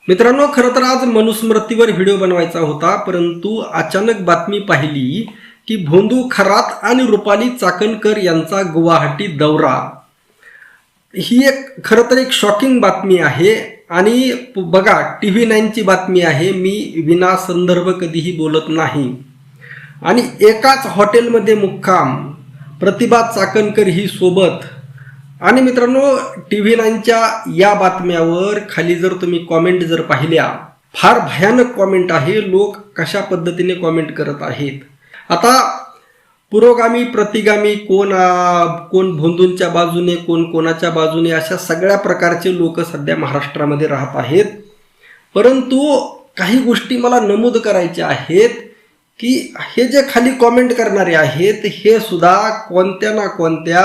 मित्रांनो, खरं तर आज मनुस्मृतीवर व्हिडिओ बनवायचा होता, परंतु अचानक बातमी पाहिली की भोंदू खरात आणि रुपाली चाकणकर यांचा गुवाहाटी दौरा. ही खरं तर एक शॉकिंग बातमी आहे. आणि बघा, TV9 ची बातमी आहे. मी विना संदर्भ कधीही बोलत नाही. आणि एकाच हॉटेलमध्ये मुक्काम, प्रतिभा चाकणकर ही सोबत. आणि मित्रांनो, TV9च्या या बातम्यावर खाली जर तुम्ही कॉमेंट जर पाहिल्या, फार भयानक कॉमेंट आहे. लोक कशा पद्धतीने कॉमेंट करत आहेत. आता पुरोगामी प्रतिगामी, कोण भोंदूंच्या बाजूने, कोण कोणाच्या बाजूने, अशा सगळ्या प्रकारचे लोक सध्या महाराष्ट्रामध्ये राहत आहेत. परंतु काही गोष्टी मला नमूद करायच्या आहेत की हे जे खाली कॉमेंट करणारे आहेत हे सुद्धा कोणत्या ना कोणत्या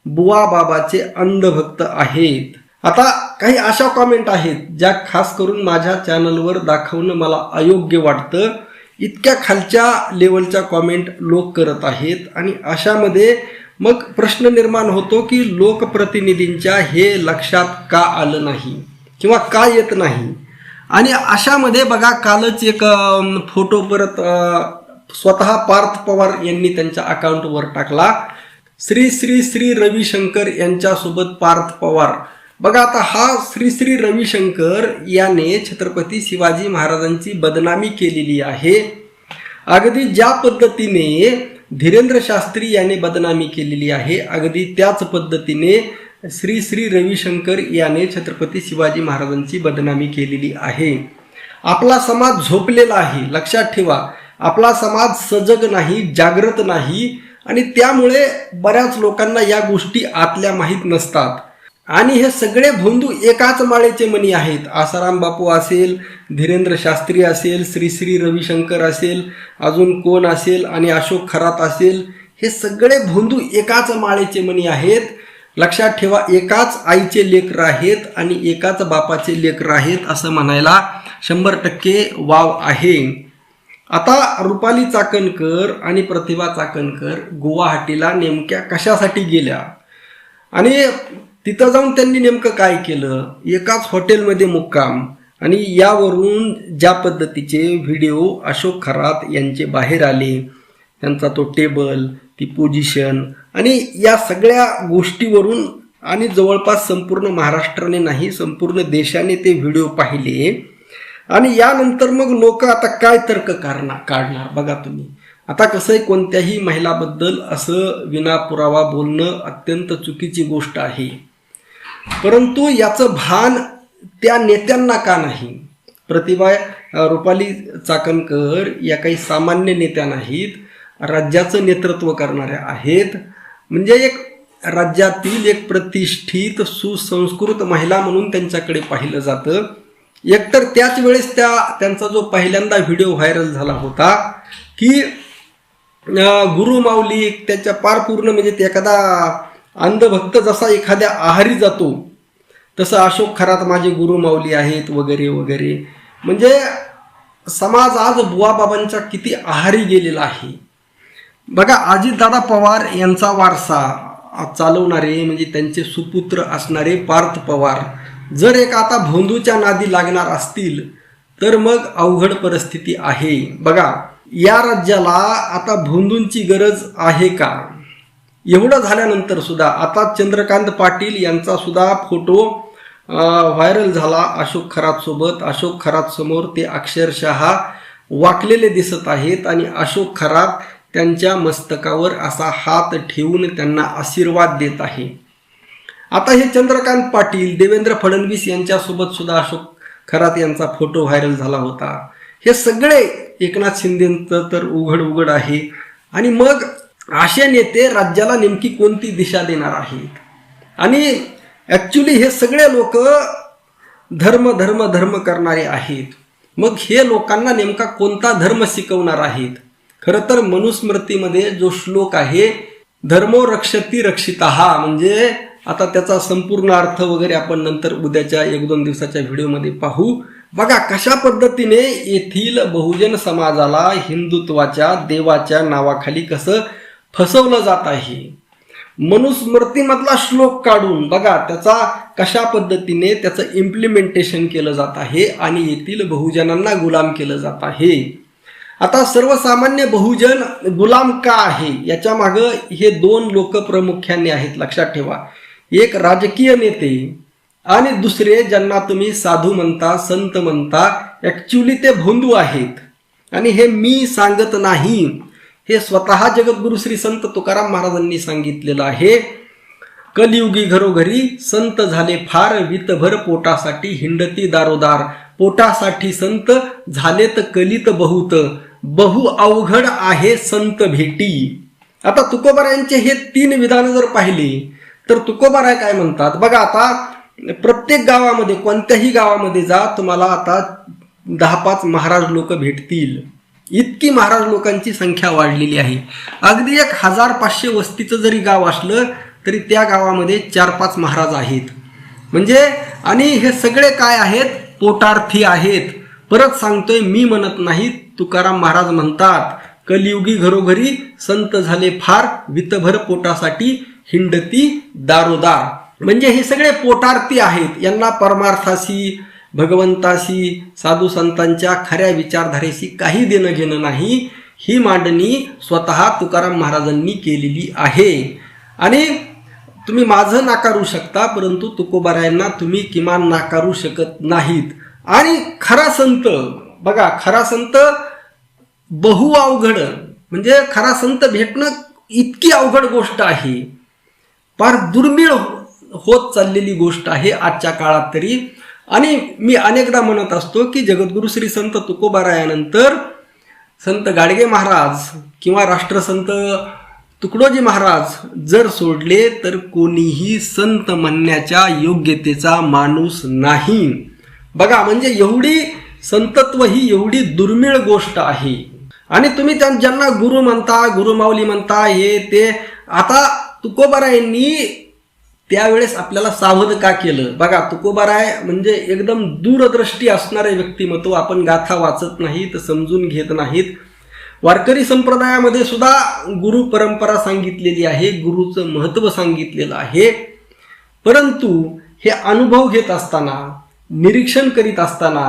बुवा बाबाचे अंधभक्त आहेत. आता काही अशा कॉमेंट आहेत ज्या खास करून माझ्या चॅनलवर दाखवणं मला अयोग्य वाटतं. इतक्या खालच्या लेवलच्या कॉमेंट लोक करत आहेत. आणि अशामध्ये मग प्रश्न निर्माण होतो की लोकप्रतिनिधींच्या हे लक्षात का आलं नाही किंवा का येत नाही. आणि अशामध्ये बघा, कालच एक फोटो परत स्वतः पार्थ पवार यांनी त्यांच्या अकाउंटवर टाकला. श्री रविशंकर यांच्यासोबत पार्थ पवार. बघा, आता हा श्री रविशंकर याने छत्रपती शिवाजी महाराजांची बदनामी केलेली आहे. अगदी ज्या पद्धतीने धीरेंद्र शास्त्री याने बदनामी केलेली आहे, अगदी त्याच पद्धतीने श्री रविशंकर याने छत्रपती शिवाजी महाराजांची बदनामी केलेली आहे. आपला समाज झोपलेला आहे, लक्षात ठेवा. आपला समाज सजग नाही, जागृत नाही. आणि त्यामुळे बऱ्याच लोकांना या गोष्टी आतल्या माहीत नसतात. आणि हे सगळे भोंदू एकाच माळेचे मणी आहेत. आसाराम बापू असेल, धीरेंद्र शास्त्री असेल, श्री रविशंकर असेल, अजून कोण असेल, आणि अशोक खरात असेल, हे सगळे भोंदू एकाच माळेचे मणी आहेत. लक्षात ठेवा, एकाच आईचे लेकरं आहेत आणि एकाच बापाचे लेकरं आहेत असं म्हणायला 100% वाव आहे. आता रुपाली चाकणकर आणि प्रतिभा चाकणकर गुवाहाटीला नेमक्या कशासाठी गेल्या आणि तिथं जाऊन त्यांनी नेमकं काय केलं? एकाच हॉटेलमध्ये मुक्काम. आणि यावरून ज्या पद्धतीचे व्हिडिओ अशोक खरात यांचे बाहेर आले, त्यांचा तो टेबल, ती पोझिशन, आणि या सगळ्या गोष्टीवरून आणि जवळपास संपूर्ण महाराष्ट्राने नाही, संपूर्ण देशाने ते व्हिडिओ पाहिले. आणि यानंतर मग लोक आता काय तर्क काढणार बघा तुम्ही. आता कसं आहे, कोणत्याही महिलाबद्दल असं विना पुरावा बोलणं अत्यंत चुकीची गोष्ट आहे. परंतु याचं भान त्या नेत्यांना का नाही? प्रतिभा रुपाली चाकणकर या काही सामान्य नेत्या नाहीत, राज्याचं नेतृत्व करणाऱ्या आहेत. म्हणजे एक राज्यातील एक प्रतिष्ठित सुसंस्कृत महिला म्हणून त्यांच्याकडे पाहिलं जातं. एकतर त्याच वेळेस त्यांचा जो पहिल्यांदा व्हिडिओ व्हायरल झाला होता की गुरु माऊली, त्याच्या पार पूर्ण म्हणजे ते एखादा अंधभक्त जसा एखाद्या आहारी जातो तसं अशोक खरात माझे गुरु माऊली आहेत वगैरे वगैरे. म्हणजे समाज आज बुवाबाबांच्या किती आहारी गेलेला आहे. बघा, अजितदादा पवार यांचा वारसा चालवणारे म्हणजे त्यांचे सुपुत्र असणारे पार्थ पवार जर एक आता भोंदूच्या नादी लागणार असतील तर मग अवघड परिस्थिती आहे. बघा, या राज्याला आता भोंदूंची गरज आहे का? एवढं झाल्यानंतर सुद्धा आता चंद्रकांत पाटील यांचा सुद्धा फोटो व्हायरल झाला अशोक खरात सोबत. अशोक खरात समोर ते अक्षरशः वाकलेले दिसत आहेत आणि अशोक खरात त्यांच्या मस्तकावर असा हात ठेवून त्यांना आशीर्वाद देत आहे. आता हे चंद्रकांत पाटील, देवेंद्र फडणवीस यांच्यासोबत सुद्धा अशोक खरात यांचा फोटो व्हायरल झाला होता. हे सगळे एकनाथ शिंदेंचं तर उघड आहे. आणि मग असे नेते राज्याला नेमकी कोणती दिशा देणार आहेत? आणि ॲक्च्युली हे सगळे लोक धर्म करणारे आहेत. मग हे लोकांना नेमका कोणता धर्म शिकवणार आहेत? खरं तर मनुस्मृतीमध्ये जो श्लोक आहे, धर्मो रक्षती रक्षितः, म्हणजे आता त्याचा संपूर्ण अर्थ वगैरे आपण नंतर उद्याच्या 1-2 दिवसाच्या व्हिडिओमध्ये पाहू. बघा कशा पद्धतीने येथील बहुजन समाजाला हिंदुत्वाच्या देवाच्या नावाखाली कसं फसवलं जात आहे. मनुस्मृतीमधला श्लोक काढून बघा त्याचा कशा पद्धतीने त्याचं इम्प्लिमेंटेशन केलं जात आहे आणि येथील बहुजनांना गुलाम केलं जात आहे. आता सर्वसामान्य बहुजन गुलाम का आहे याच्या मागं हे दोन लोक प्रामुख्याने आहेत, लक्षात ठेवा. एक राजकीय नेते आणि दुसरे ज्यांना तुम्ही साधू म्हणता, संत म्हणता, ऍक्च्युली ते भोंदू आहेत. आणि हे मी सांगत नाही, हे स्वतः जगद्गुरु श्री संत तुकाराम महाराजांनी सांगितलेलं आहे. कलियुगी घरोघरी संत झाले फार, वितभर पोटासाठी हिंडती दारोदार. पोटासाठी संत झालेत कलित बहुत, बहु अवघड आहे संत भेटी. आता तुकोबारायांचे हे 3 विधान जर पाहिली तर तुकोबाराय काय म्हणतात बघा. आता प्रत्येक गावामध्ये, कोणत्याही गावामध्ये जा, तुम्हाला आता 10-5 महाराज लोक भेटतील. इतकी महाराज लोकांची संख्या वाढलेली आहे. अगदी 1500 वस्तीचं जरी गाव असलं तरी त्या गावामध्ये 4-5 महाराज आहेत. म्हणजे आणि हे सगळे काय आहेत, पोटार्थी आहेत. परत सांगतोय, मी म्हणत नाही, तुकाराम महाराज म्हणतात, कलियुगी घरोघरी संत झाले फार, वितभर पोटासाठी हिंडती दारोदार. म्हणजे हे सगळे पोटार्थी आहेत. यांना परमार्थाशी, भगवंताशी, साधू संतांच्या खऱ्या विचारधारेशी काही देणं घेणं नाही. ही मांडणी स्वतः तुकाराम महाराजांनी केलेली आहे. आणि तुम्ही माझं नाकारू शकता, परंतु तुकोबारायांना तुम्ही किमान नाकारू शकत नाहीत. आणि खरा संत बघा, खरा संत बहु अवघड, म्हणजे खरा संत भेटणं इतकी अवघड गोष्ट आहे, फार दुर्मिळ होत चाललेली गोष्ट आहे आजच्या काळात तरी. आणि मी अनेकदा म्हणत असतो की जगद्गुरु श्री संत तुकोबारायानंतर संत गाडगे महाराज किंवा राष्ट्रसंत तुकडोजी महाराज जर सोडले तर कोणीही संत म्हणण्याच्या योग्यतेचा माणूस नाही. बघा, म्हणजे एवढी संतत्व ही एवढी दुर्मिळ गोष्ट आहे. आणि तुम्ही ज्यांना गुरु म्हणता, गुरुमाऊली म्हणता, हे ते, आता तुकोबारायांनी त्यावेळेस आपल्याला सावध का केलं बघा. तुकोबाराय म्हणजे एकदम दूरदृष्टी असणारे व्यक्तिमत्व. आपण गाथा वाचत नाहीत, समजून घेत नाहीत. वारकरी संप्रदायामध्ये सुद्धा गुरु परंपरा सांगितलेली आहे, गुरुचं महत्त्व सांगितलेलं आहे. परंतु हे अनुभव घेत असताना, निरीक्षण करीत असताना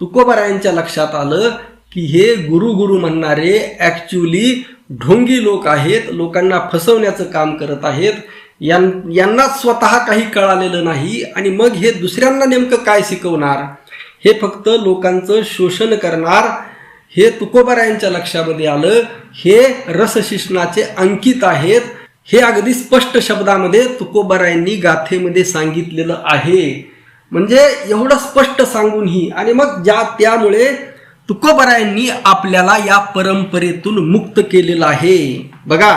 तुकोबारायांच्या लक्षात आलं की हे गुरु गुरु म्हणणारे ॲक्च्युली ढोंगी लोक आहेत, लोकांना फसवण्याचं काम करत आहेत. यांना स्वतः काही कळालेलं नाही आणि मग हे दुसऱ्यांना नेमकं काय शिकवणार, हे फक्त लोकांचं शोषण करणार. हे तुकोबारायांच्या लक्षामध्ये आलं. हे रसशिष्णाचे अंकित आहेत. हे अगदी स्पष्ट शब्दामध्ये तुकोबारायांनी गाथेमध्ये सांगितलेलं आहे. म्हणजे एवढं स्पष्ट सांगूनही आणि मग त्यामुळे तुकोबारायांनी आपल्याला या परंपरेतून मुक्त केलेलं आहे. बघा,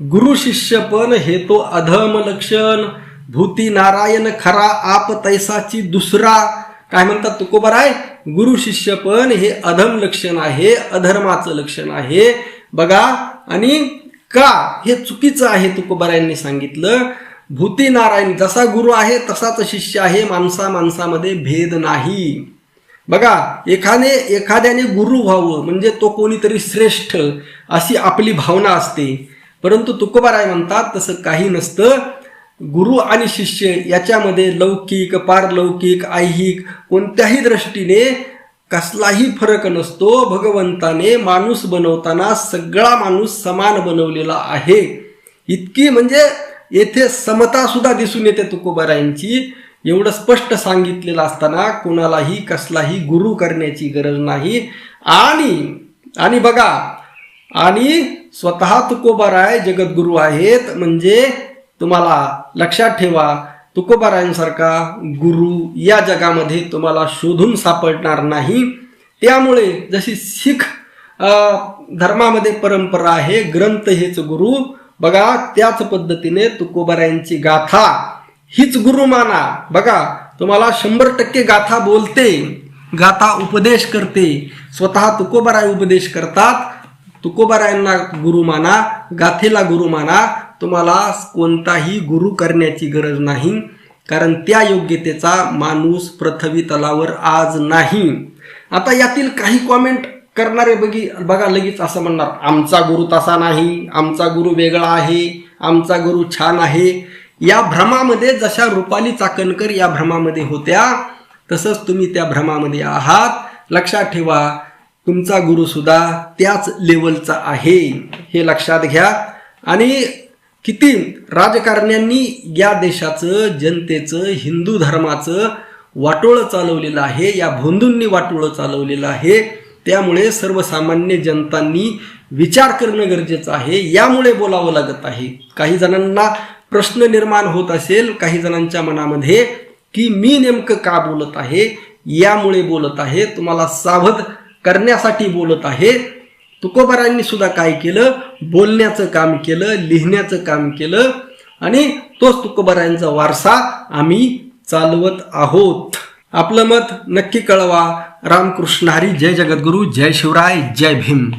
गुरु शिष्यपण हे तो अधम लक्षण, भूती नारायण खरा आप तैसाची दुसरा. काय म्हणतात तुकोबाराय, गुरु शिष्यपण हे अधम लक्षण आहे, अधर्माचं लक्षण आहे. बघा, आणि का हे चुकीचं आहे तुकोबारायांनी सांगितलं. भूती नारायण, जसा गुरु आहे तसाच शिष्य आहे, माणसामध्ये भेद नाही. बघा, एखाद्याने गुरु व्हावं म्हणजे तो कोणीतरी श्रेष्ठ अशी आपली भावना असते. परंतु तुकोबाराय म्हणतात तसं काही नसतं. गुरु आणि शिष्य याच्यामध्ये लौकिक, पारलौकिक, ऐहिक कोणत्याही दृष्टीने कसलाही फरक नसतो. भगवंताने माणूस बनवताना सगळा माणूस समान बनवलेला आहे. इतकी म्हणजे येथे समता सुद्धा दिसून येते तुकोबारायांची. एवढं स्पष्ट सांगितलेलं असताना कोणालाही कसलाही गुरु करण्याची गरज नाही. आणि बघा, आणि स्वतः तुकोबाराय जगद्गुरु आहेत. म्हणजे तुम्हाला लक्षात ठेवा, तुकोबारायांसारखा गुरु या जगामध्ये तुम्हाला शोधून सापडणार नाही. त्यामुळे जशी शीख धर्मामध्ये परंपरा आहे, ग्रंथ हेच गुरु, बघा त्याच पद्धतीने तुकोबारायांची गाथा हीच गुरु माना. बघा, तुम्हाला 100% गाथा बोलते, गाथा उपदेश करते. स्वतः तुकोबाराय उपदेश करतात. तुकोबारायांना गुरु माना, गाथेला गुरु माना. तुम्हाला कोणताही गुरु करण्याची गरज नाही, कारण त्या योग्यतेचा माणूस पृथ्वी तलावर आज नाही. आता यातील काही कॉमेंट करणारे बघा लगेच असं म्हणणार, आमचा गुरु तसा नाही, आमचा गुरु वेगळा आहे, आमचा गुरु छान आहे, या भ्रमामध्ये जशा रुपाली चाकणकर या भ्रमामध्ये होत्या तसंच तुम्ही त्या भ्रमामध्ये आहात. लक्षात ठेवा, तुमचा गुरु सुद्धा त्याच लेवलचा आहे, हे लक्षात घ्या. आणि किती राजकारण्यांनी या देशाचं, जनतेचं, हिंदू धर्माचं वाटोळं चालवलेलं आहे, या भोंदूंनी वाटोळं चालवलेलं आहे. त्यामुळे सर्वसामान्य जनतांनी विचार करणं गरजेचं आहे. यामुळे बोलावं लागत आहे. काही जणांना प्रश्न निर्माण होत असेल काही जणांच्या मनामध्ये की मी नेमकं का बोलत आहे, यामुळे बोलत आहे, तुम्हाला सावध करण्यासाठी बोलत आहे. तुकोबारायांनी सुद्धा काय केलं, बोलण्याचं काम केलं, लिहिण्याचं काम केलं आणि तोच तुकोबारायांचा वारसा आम्ही चालवत आहोत. आपलं मत नक्की कळवा. रामकृष्ण हरी. जय जगद्गुरु. जय शिवराय. जय भीम.